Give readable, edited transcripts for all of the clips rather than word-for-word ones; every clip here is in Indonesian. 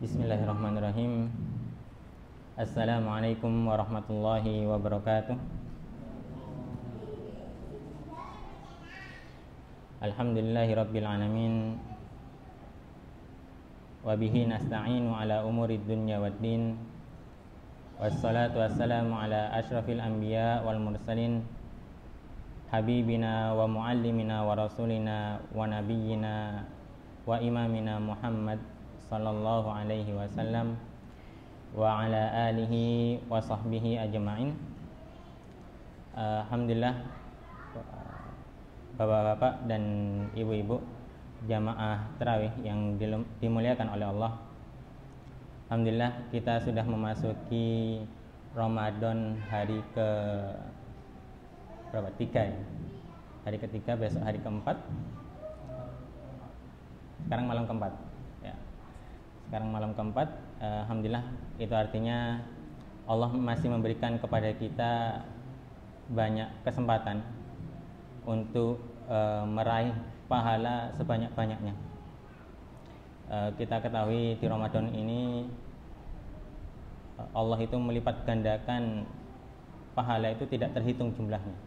Bismillahirrahmanirrahim. Assalamualaikum warahmatullahi wabarakatuh. Alhamdulillahi rabbil alamin. Wabihi nasta'inu ala umurid dunya waddin. Wassalatu wassalamu ala ashrafil anbiya wal mursalin, habibina wa muallimina wa rasulina wa nabiyyina wa imamina Muhammad sallallahu alaihi wasallam wa ala alihi wa sahbihi ajma'in. Alhamdulillah, bapak-bapak dan ibu-ibu jamaah tarawih yang dimuliakan oleh Allah. Alhamdulillah, kita sudah memasuki Ramadan hari ke berapa? 3 ya. Hari ketiga, besok hari keempat. Sekarang malam keempat. Ya. Sekarang malam keempat. Alhamdulillah, itu artinya Allah masih memberikan kepada kita banyak kesempatan untuk meraih pahala sebanyak-banyaknya. Kita ketahui di Ramadan ini Allah itu melipat gandakan pahala itu tidak terhitung jumlahnya.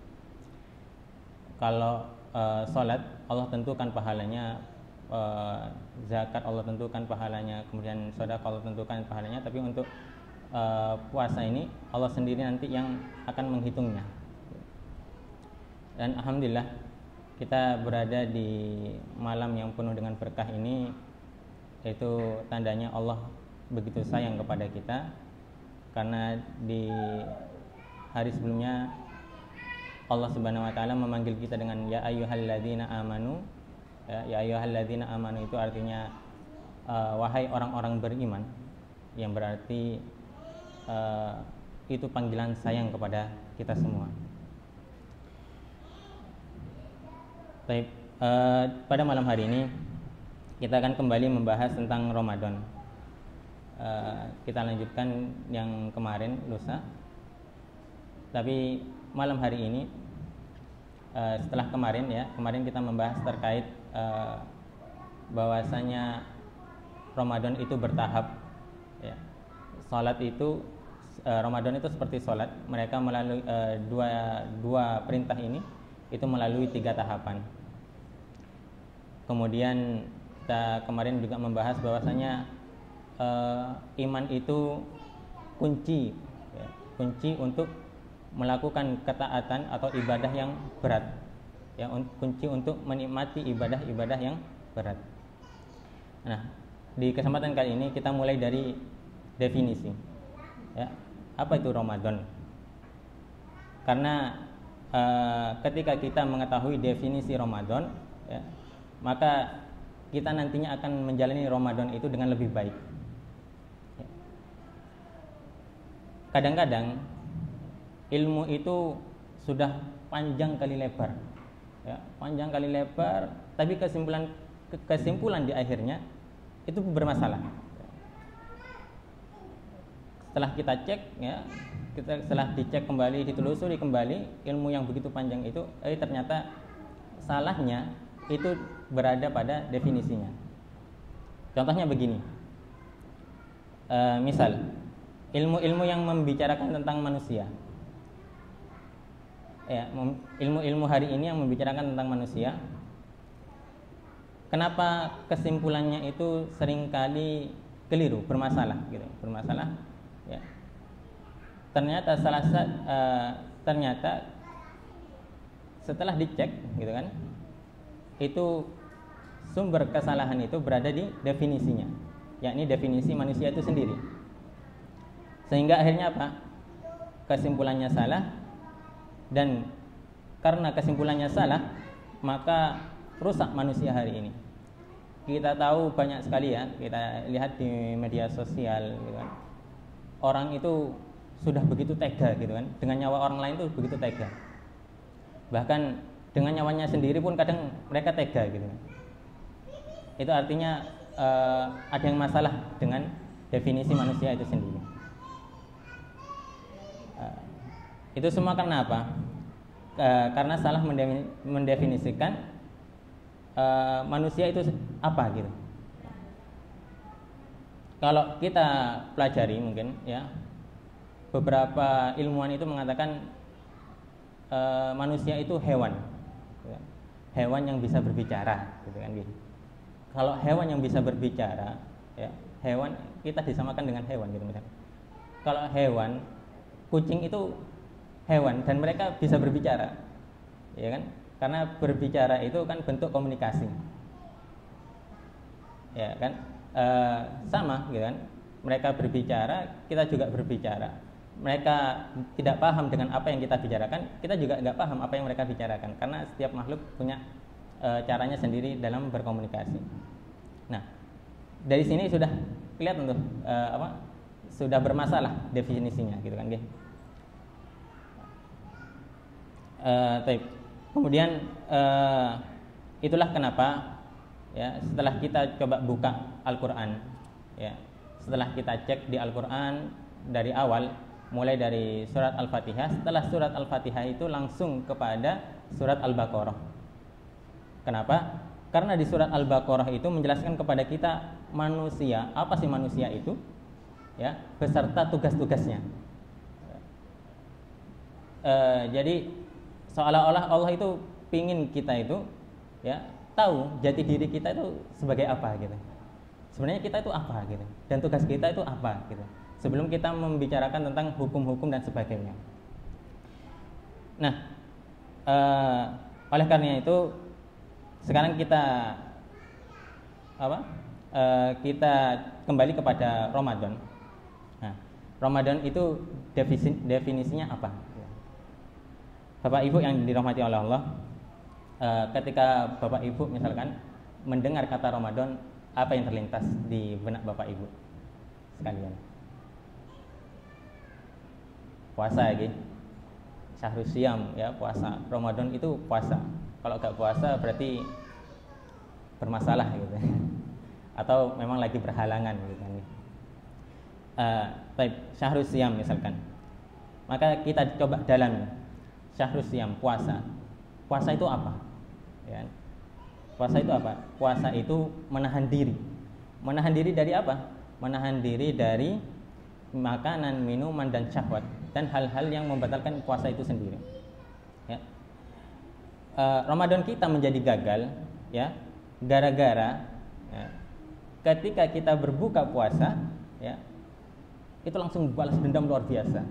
Kalau sholat Allah tentukan pahalanya, zakat Allah tentukan pahalanya, kemudian sedekah Allah tentukan pahalanya, tapi untuk puasa ini Allah sendiri nanti yang akan menghitungnya. Dan alhamdulillah kita berada di malam yang penuh dengan berkah ini, itu tandanya Allah begitu sayang kepada kita, karena di hari sebelumnya Allah Subhanahu wa taala memanggil kita dengan ya ayyuhalladzina amanu. Ya ayyuhalladzina amanu itu artinya wahai orang-orang beriman, yang berarti itu panggilan sayang kepada kita semua. Baik, pada malam hari ini kita akan kembali membahas tentang Ramadan. Kita lanjutkan yang kemarin lusa. Tapi malam hari ini, setelah kemarin kita membahas terkait bahwasanya Ramadan itu bertahap. Ya. Salat itu Ramadan itu seperti salat. Mereka melalui dua perintah ini itu melalui 3 tahapan. Kemudian kita kemarin juga membahas bahwasanya iman itu kunci untuk melakukan ketaatan atau ibadah yang berat, ya, kunci untuk menikmati ibadah-ibadah yang berat. Nah, di kesempatan kali ini kita mulai dari definisi, ya, apa itu Ramadan? Karena ketika kita mengetahui definisi Ramadan, ya, maka kita nantinya akan menjalani Ramadan itu dengan lebih baik. Kadang-kadang ilmu itu sudah panjang kali lebar, ya, panjang kali lebar, tapi kesimpulan di akhirnya itu bermasalah. Setelah kita cek, ya, setelah dicek kembali, ditelusuri kembali ilmu yang begitu panjang itu, ternyata salahnya itu berada pada definisinya. Contohnya begini, misal ilmu-ilmu yang membicarakan tentang manusia, ya, ilmu-ilmu hari ini yang membicarakan tentang manusia, kenapa kesimpulannya itu seringkali keliru, bermasalah, gitu, bermasalah, ya. Ternyata ternyata setelah dicek, gitu kan, itu sumber kesalahan itu berada di definisinya, yakni definisi manusia itu sendiri. Sehingga akhirnya apa? Kesimpulannya salah, dan karena kesimpulannya salah, maka rusak manusia hari ini. Kita tahu banyak sekali, ya, kita lihat di media sosial, gitu kan, orang itu sudah begitu tega, gitu kan, dengan nyawa orang lain itu begitu tega. Bahkan dengan nyawanya sendiri pun kadang mereka tega, gitu kan. Itu artinya ada yang masalah dengan definisi manusia itu sendiri. Itu semua karena apa? Karena salah mendefinisikan manusia itu apa, gitu. kalau kita pelajari mungkin ya, beberapa ilmuwan itu mengatakan manusia itu hewan, ya. Hewan yang bisa berbicara, gitu kan gitu. Kalau hewan yang bisa berbicara, ya, hewan kita disamakan dengan hewan gitu misalnya. Kalau hewan, kucing itu hewan dan mereka bisa berbicara, ya kan? Karena berbicara itu kan bentuk komunikasi, ya kan? Sama, gitu kan? Mereka berbicara, kita juga berbicara. Mereka tidak paham dengan apa yang kita bicarakan, kita juga nggak paham apa yang mereka bicarakan, karena setiap makhluk punya caranya sendiri dalam berkomunikasi. Nah, dari sini sudah kelihatan tuh sudah bermasalah definisinya, gitu kan, kemudian itulah kenapa ya setelah kita coba buka Al-Quran, ya setelah kita cek di Al-Quran dari awal, mulai dari surat Al-Fatihah, setelah surat Al-Fatihah itu langsung kepada surat Al-Baqarah. Kenapa? Karena di surat Al-Baqarah itu menjelaskan kepada kita manusia, apa sih manusia itu, ya, beserta tugas-tugasnya. Jadi seolah-olah Allah itu pingin kita itu, ya, tahu jati diri kita itu sebagai apa gitu. Sebenarnya kita itu apa gitu, dan tugas kita itu apa gitu, sebelum kita membicarakan tentang hukum-hukum dan sebagainya. Nah, oleh karena itu sekarang kita kita kembali kepada Ramadan. Nah, Ramadan itu definisinya apa? Bapak Ibu yang dirahmati oleh Allah, ketika Bapak Ibu misalkan mendengar kata Ramadan, apa yang terlintas di benak Bapak Ibu sekalian? Puasa ya, Syahrul Siyam, ya, puasa. Ramadan itu puasa. Kalau gak puasa berarti bermasalah gitu. Atau memang lagi berhalangan gitu kan. Baik, Syahrul Siyam misalkan. Maka kita coba dalami. Syahrul Siyam, puasa. Puasa itu apa? Ya. Puasa itu apa? Puasa itu menahan diri. Menahan diri dari apa? Menahan diri dari makanan, minuman, dan syahwat, dan hal-hal yang membatalkan puasa itu sendiri. Ya. Ramadan kita menjadi gagal, ya, gara-gara ya, ketika kita berbuka puasa, ya, itu langsung balas dendam luar biasa.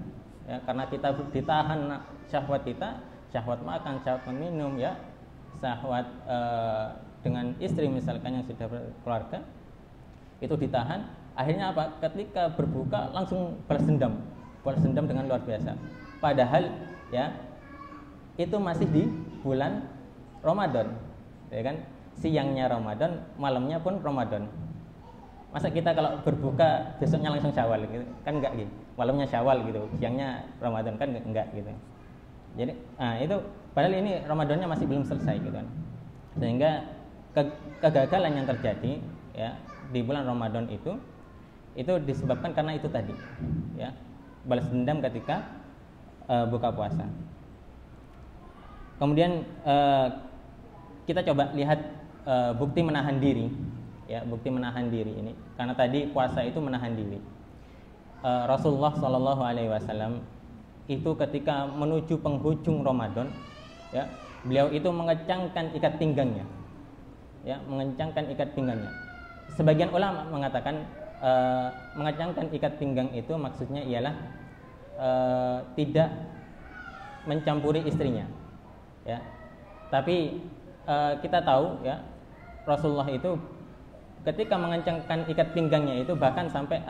Ya, karena kita ditahan syahwat kita, syahwat makan, syahwat minum, ya, syahwat dengan istri misalkan yang sudah berkeluarga, itu ditahan. Akhirnya apa? Ketika berbuka langsung balas dendam dengan luar biasa. Padahal ya itu masih di bulan Ramadan, ya kan? Siangnya Ramadan, malamnya pun Ramadan. Masa kita kalau berbuka besoknya langsung Syawal gitu? Kan enggak gitu. Malamnya Syawal gitu, siangnya Ramadan, kan enggak gitu. Jadi itu padahal ini Ramadannya masih belum selesai gitu kan. Sehingga kegagalan yang terjadi ya di bulan Ramadan itu disebabkan karena itu tadi, ya, balas dendam ketika buka puasa. Kemudian kita coba lihat bukti menahan diri, ya, bukti menahan diri ini. Karena tadi puasa itu menahan diri. Rasulullah SAW itu ketika menuju penghujung Ramadan, ya, beliau itu mengencangkan ikat pinggangnya, ya, mengencangkan ikat pinggangnya. Sebagian ulama mengatakan mengencangkan ikat pinggang itu maksudnya ialah tidak mencampuri istrinya, ya. Tapi kita tahu ya Rasulullah itu ketika mengencangkan ikat pinggangnya itu bahkan sampai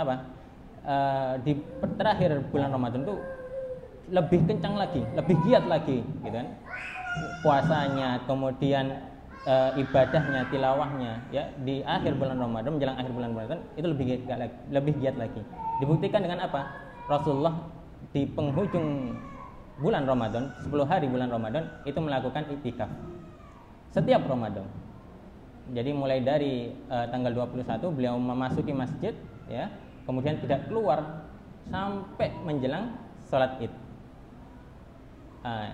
di terakhir bulan Ramadan itu lebih kencang lagi, lebih giat lagi, gitu kan? Puasanya, kemudian ibadahnya, tilawahnya, ya, di akhir bulan Ramadan, menjelang akhir bulan Ramadan itu lebih giat lagi. Dibuktikan dengan apa? Rasulullah di penghujung bulan Ramadan, 10 hari bulan Ramadan itu melakukan iktikaf setiap Ramadan. Jadi mulai dari tanggal 21 beliau memasuki masjid, ya, kemudian tidak keluar sampai menjelang sholat Id.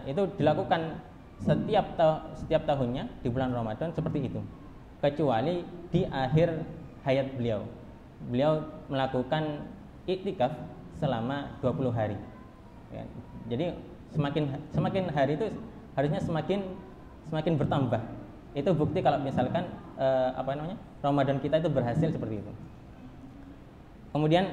Itu dilakukan setiap tahunnya di bulan Ramadan seperti itu, kecuali di akhir hayat beliau, beliau melakukan iktikaf selama 20 hari. Ya, jadi semakin hari itu harusnya semakin bertambah. Itu bukti kalau misalkan Ramadan kita itu berhasil seperti itu. Kemudian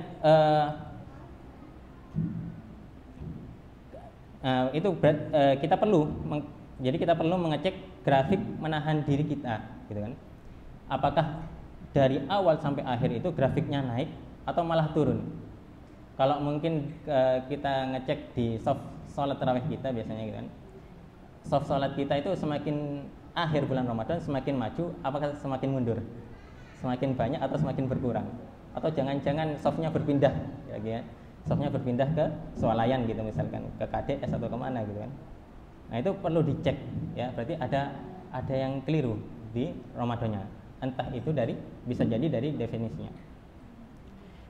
kita perlu mengecek grafik menahan diri kita, gitu kan? Apakah dari awal sampai akhir itu grafiknya naik atau malah turun? Kalau mungkin kita ngecek di soft sholat tarawih kita biasanya, gitu kan? Soft sholat kita itu semakin akhir bulan Ramadan semakin maju, apakah semakin mundur? Semakin banyak atau semakin berkurang? Atau jangan-jangan softnya berpindah, ya, softnya berpindah ke swalayan gitu misalkan, ke KDS atau kemana gitu kan? Nah itu perlu dicek, ya, berarti ada yang keliru di Ramadannya. Entah itu bisa jadi dari definisinya.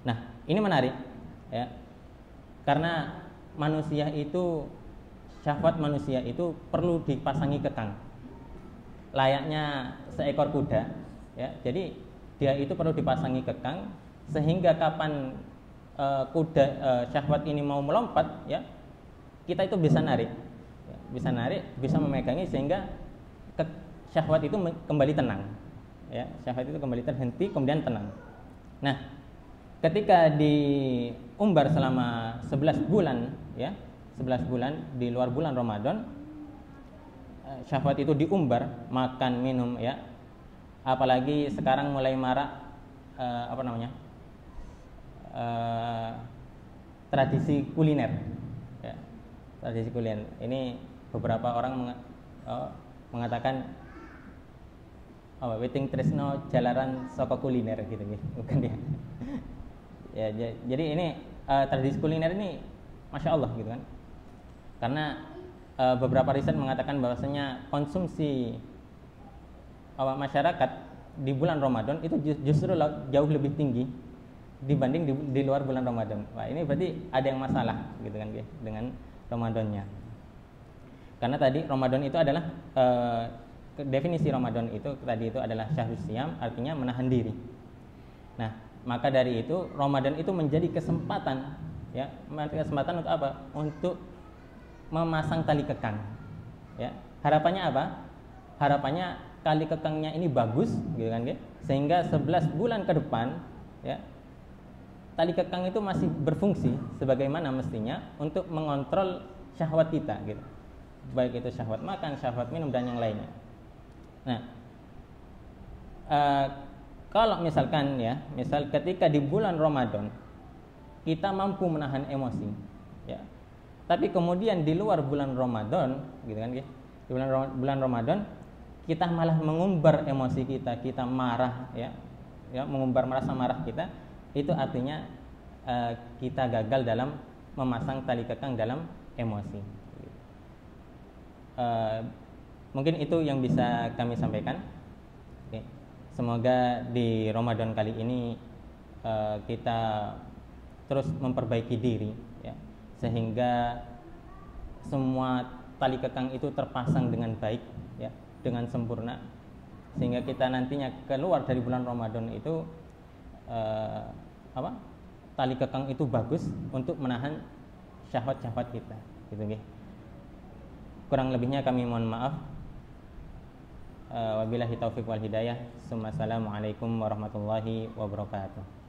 Nah ini menarik, ya, karena syahwat manusia itu perlu dipasangi kekang, layaknya seekor kuda, ya. Jadi dia itu perlu dipasangi kekang sehingga kapan syahwat ini mau melompat, ya, kita itu bisa narik, bisa memegangi sehingga syahwat itu kembali tenang, ya, syahwat itu kembali terhenti kemudian tenang. Nah, ketika diumbar selama 11 bulan, ya, 11 bulan di luar bulan Ramadan, syahwat itu diumbar, makan minum, ya, apalagi sekarang mulai marak tradisi kuliner, ya, tradisi kuliner ini beberapa orang mengatakan weting tresno jalaran saka kuliner gitu, bukan ya. Ya, jadi ini tradisi kuliner ini masya Allah gitu kan, karena beberapa riset mengatakan bahwasanya konsumsi masyarakat di bulan Ramadan itu justru jauh lebih tinggi dibanding di luar bulan Ramadan. Wah, ini berarti ada yang masalah gitu kan dengan Ramadannya. Karena tadi Ramadan itu adalah definisi Ramadan itu tadi itu adalah syahrus siyam, artinya menahan diri. Nah, maka dari itu Ramadan itu menjadi kesempatan, ya, kesempatan untuk apa? Untuk memasang tali kekang. Ya, harapannya apa? Harapannya tali kekangnya ini bagus, gitu kan, sehingga 11 bulan ke depan, ya, tali kekang itu masih berfungsi sebagaimana mestinya untuk mengontrol syahwat kita, gitu. Baik itu syahwat makan, syahwat minum dan yang lainnya. Nah, kalau misalkan, ya, misal ketika di bulan Ramadan kita mampu menahan emosi, ya, tapi kemudian di luar bulan Ramadan, gitu kan, di bulan Ramadan kita malah mengumbar emosi kita marah, ya, mengumbar rasa marah kita, itu artinya kita gagal dalam memasang tali kekang dalam emosi. Mungkin itu yang bisa kami sampaikan. Oke. Semoga di Ramadan kali ini kita terus memperbaiki diri, ya, sehingga semua tali kekang itu terpasang dengan baik, ya, dengan sempurna, sehingga kita nantinya keluar dari bulan Ramadan itu tali kekang itu bagus untuk menahan syahwat-syahwat kita, gitu nggih. Kurang lebihnya kami mohon maaf. Wabillahi taufiq wal hidayah. Assalamualaikum warahmatullahi wabarakatuh.